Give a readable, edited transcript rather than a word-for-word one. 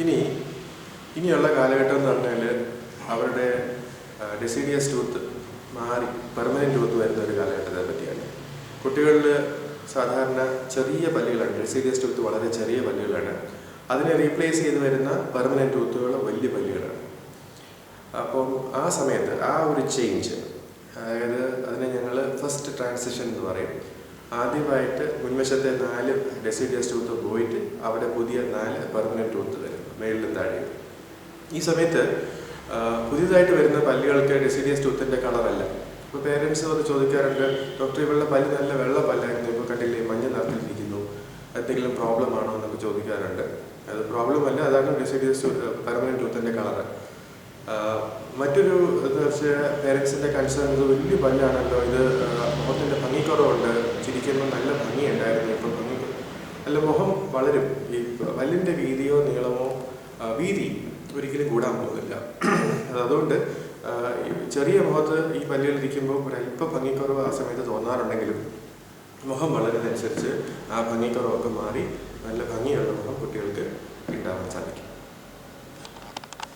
ഇനി ഇനിയുള്ള കാലഘട്ടം എന്ന് പറഞ്ഞാൽ അവരുടെ ഡെസിഡിയസ് ടൂത്ത് മാറി പെർമനൻറ്റ് ടൂത്ത് വരുന്ന ഒരു കാലഘട്ടത്തെ പറ്റിയാണ്. കുട്ടികളിൽ സാധാരണ ചെറിയ പല്ലുകളാണ്, ഡെസിഡിയസ് ടൂത്ത് വളരെ ചെറിയ പല്ലുകളാണ്. അതിനെ റീപ്ലേസ് ചെയ്ത് വരുന്ന പെർമനൻറ്റ് ടൂത്തുകൾ വലിയ പല്ലുകളാണ്. അപ്പം ആ സമയത്ത് ആ ഒരു ചേഞ്ച്, അതായത് അതിനെ ഞങ്ങൾ ഫസ്റ്റ് ട്രാൻസിഷൻ എന്ന് പറയും. ആദ്യമായിട്ട് മുൻവശത്തെ 4 ഡെസിഡിയസ് ടൂത്ത് പോയിട്ട് അവിടെ പുതിയ 4 പെർമനൻറ്റ് ടൂത്ത് വരും, മേളിലും താഴെ. ഈ സമയത്ത് പുതിയതായിട്ട് വരുന്ന പല്ലുകൾക്ക് ഡെസിഡിയസ് ടൂത്തിൻ്റെ കളറല്ല. ഇപ്പോൾ പേരൻസ് അത് ചോദിക്കാറുണ്ട്, ഡോക്ടർ ഇവളുടെ പല്ല് നല്ല വെള്ള പല്ലായിരുന്നു, ഇപ്പോൾ കണ്ടില്ലേ മഞ്ഞ നിറത്തിലിരിക്കുന്നു, എന്തെങ്കിലും പ്രോബ്ലം ആണോ എന്നൊക്കെ ചോദിക്കാറുണ്ട്. അത് പ്രോബ്ലം അല്ല, അതാണ് ഡെസിഡിയസ് പെർമനൻറ്റ് ടൂത്തിൻ്റെ കളറ്. മറ്റൊരു എന്ന് വെച്ചാൽ പേരൻസിൻ്റെ കൺസേൺ, ഇത് വലിയ പല്ലാണല്ലോ, ഇത് മുഖത്തിൻ്റെ ഭംഗിക്കുറവുണ്ട്, ചിരിക്കുമ്പോൾ നല്ല ഭംഗിയുണ്ടായിരുന്നു, ഇപ്പം ഭംഗി അല്ല, മുഖം വളരും. ഈ പല്ലിൻ്റെ വീതിയോ നീളമോ വീതി ഒരിക്കലും കൂടാൻ പോകുന്നില്ല. അതുകൊണ്ട് ചെറിയ മുഖത്ത് ഈ പല്ലുകളിരിക്കുമ്പോൾ ഒരല്പം ഭംഗിക്കുറവ് ആ സമയത്ത് തോന്നാറുണ്ടെങ്കിലും മുഖം വളരുന്നതനുസരിച്ച് ആ ഭംഗിക്കുറവൊക്കെ മാറി നല്ല ഭംഗിയുള്ള മുഖം കുട്ടികൾക്ക് ഉണ്ടാവാൻ സാധിക്കും.